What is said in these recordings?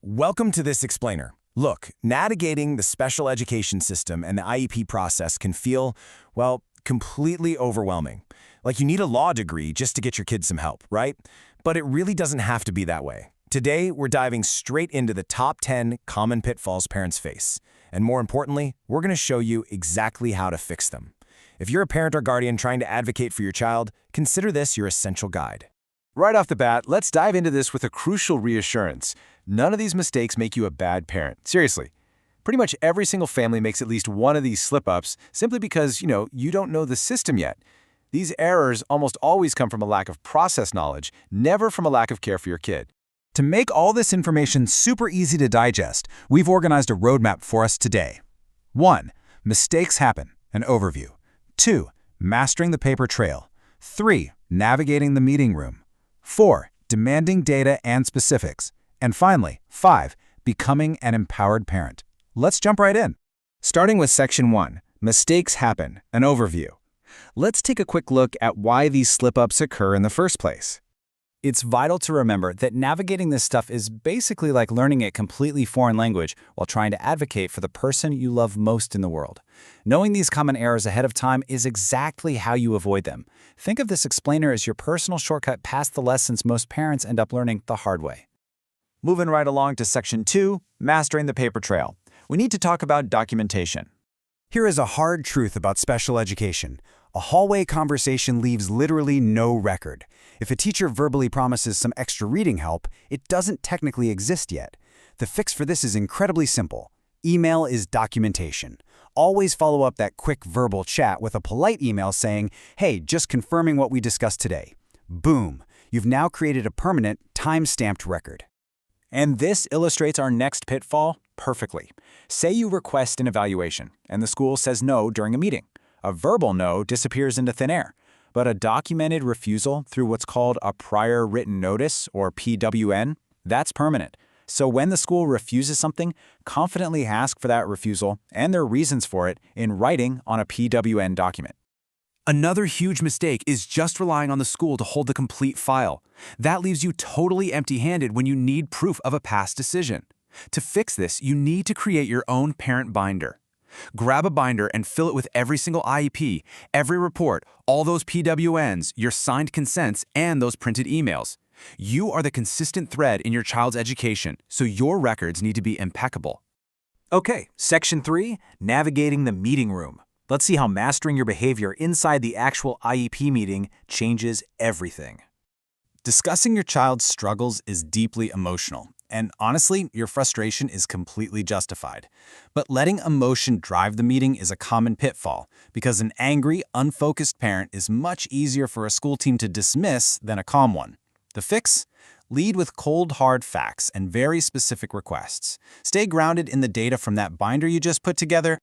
Welcome to this explainer. Look, navigating the special education system and the IEP process can feel, well, completely overwhelming. Like you need a law degree just to get your kids some help, right? But it really doesn't have to be that way. Today, we're diving straight into the top 10 common pitfalls parents face. And more importantly, we're going to show you exactly how to fix them. If you're a parent or guardian trying to advocate for your child, consider this your essential guide. Right off the bat, let's dive into this with a crucial reassurance. None of these mistakes make you a bad parent. Seriously. Pretty much every single family makes at least one of these slip-ups simply because, you don't know the system yet. These errors almost always come from a lack of process knowledge, never from a lack of care for your kid. To make all this information super easy to digest, we've organized a roadmap for us today. 1. Mistakes happen, an overview. 2. Mastering the paper trail. 3. Navigating the meeting room. 4. Demanding data and specifics. And finally, 5. Becoming an empowered parent. Let's jump right in. Starting with Section 1, Mistakes Happen, an overview. Let's take a quick look at why these slip-ups occur in the first place. It's vital to remember that navigating this stuff is basically like learning a completely foreign language while trying to advocate for the person you love most in the world. Knowing these common errors ahead of time is exactly how you avoid them. Think of this explainer as your personal shortcut past the lessons most parents end up learning the hard way. Moving right along to Section 2, Mastering the Paper Trail. We need to talk about documentation. Here is a hard truth about special education. A hallway conversation leaves literally no record. If a teacher verbally promises some extra reading help, it doesn't technically exist yet. The fix for this is incredibly simple. Email is documentation. Always follow up that quick verbal chat with a polite email saying, "Hey, just confirming what we discussed today." Boom! You've now created a permanent, time-stamped record. And this illustrates our next pitfall perfectly. Say you request an evaluation, and the school says no during a meeting. A verbal no disappears into thin air, but a documented refusal through what's called a prior written notice, or PWN, that's permanent. So when the school refuses something, confidently ask for that refusal and their reasons for it in writing on a PWN document. Another huge mistake is just relying on the school to hold the complete file. That leaves you totally empty-handed when you need proof of a past decision. To fix this, you need to create your own parent binder. Grab a binder and fill it with every single IEP, every report, all those PWNs, your signed consents, and those printed emails. You are the consistent thread in your child's education, so your records need to be impeccable. Okay, Section 3, Navigating the Meeting Room. Let's see how mastering your behavior inside the actual IEP meeting changes everything. Discussing your child's struggles is deeply emotional, and honestly, your frustration is completely justified. But letting emotion drive the meeting is a common pitfall, because an angry, unfocused parent is much easier for a school team to dismiss than a calm one. The fix? Lead with cold, hard facts and very specific requests. Stay grounded in the data from that binder you just put together.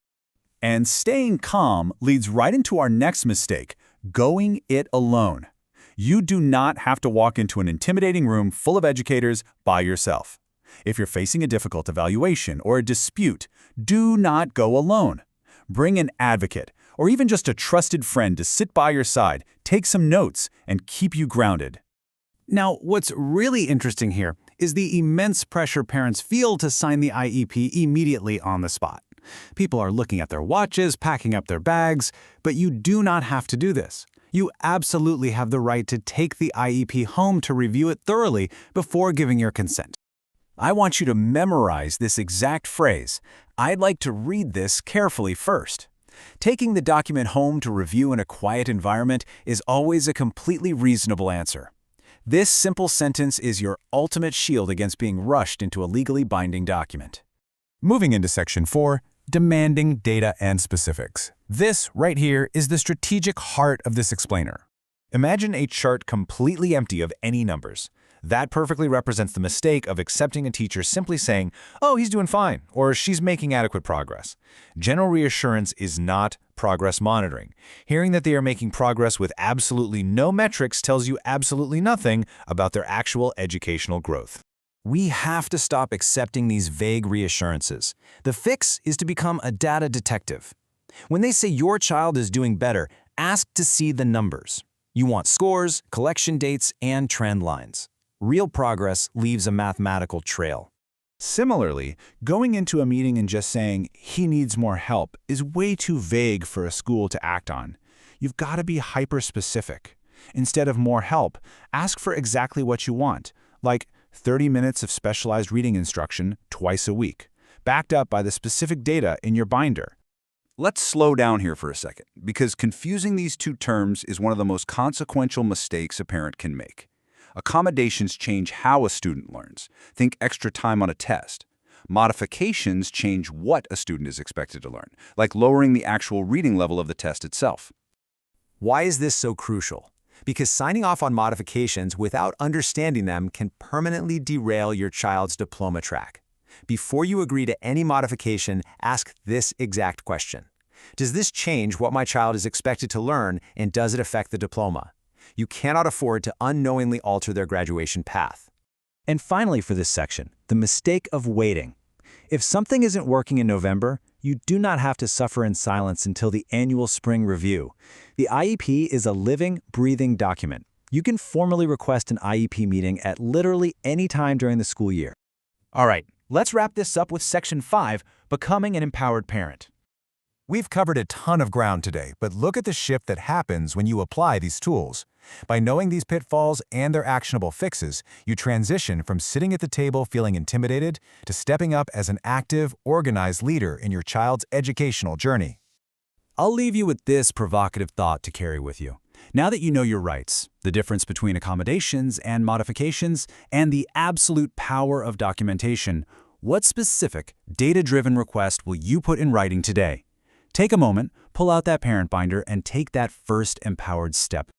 And staying calm leads right into our next mistake, going it alone. You do not have to walk into an intimidating room full of educators by yourself. If you're facing a difficult evaluation or a dispute, do not go alone. Bring an advocate or even just a trusted friend to sit by your side, take some notes, and keep you grounded. Now, what's really interesting here is the immense pressure parents feel to sign the IEP immediately on the spot. People are looking at their watches, packing up their bags, but you do not have to do this. You absolutely have the right to take the IEP home to review it thoroughly before giving your consent. I want you to memorize this exact phrase. I'd like to read this carefully first. Taking the document home to review in a quiet environment is always a completely reasonable answer. This simple sentence is your ultimate shield against being rushed into a legally binding document. Moving into Section 4, Demanding data and specifics. This right here is the strategic heart of this explainer. Imagine a chart completely empty of any numbers. That perfectly represents the mistake of accepting a teacher simply saying, "Oh, he's doing fine," or "she's making adequate progress." General reassurance is not progress monitoring. Hearing that they are making progress with absolutely no metrics tells you absolutely nothing about their actual educational growth. We have to stop accepting these vague reassurances. The fix is to become a data detective. When they say your child is doing better, ask to see the numbers. You want scores, collection dates, and trend lines. Real progress leaves a mathematical trail. Similarly, going into a meeting and just saying, "he needs more help," is way too vague for a school to act on. You've got to be hyper-specific. Instead of more help, ask for exactly what you want, like 30 minutes of specialized reading instruction twice a week, backed up by the specific data in your binder. Let's slow down here for a second, because confusing these two terms is one of the most consequential mistakes a parent can make. Accommodations change how a student learns. Think extra time on a test. Modifications change what a student is expected to learn, like lowering the actual reading level of the test itself. Why is this so crucial? Because signing off on modifications without understanding them can permanently derail your child's diploma track. Before you agree to any modification, ask this exact question. Does this change what my child is expected to learn, and does it affect the diploma? You cannot afford to unknowingly alter their graduation path. And finally for this section, the mistake of waiting. If something isn't working in November, you do not have to suffer in silence until the annual spring review. The IEP is a living, breathing document. You can formally request an IEP meeting at literally any time during the school year. All right, let's wrap this up with Section 5, Becoming an Empowered Parent. We've covered a ton of ground today, but look at the shift that happens when you apply these tools. By knowing these pitfalls and their actionable fixes, you transition from sitting at the table feeling intimidated to stepping up as an active, organized leader in your child's educational journey. I'll leave you with this provocative thought to carry with you. Now that you know your rights, the difference between accommodations and modifications, and the absolute power of documentation, what specific, data-driven request will you put in writing today? Take a moment, pull out that parent binder, and take that first empowered step.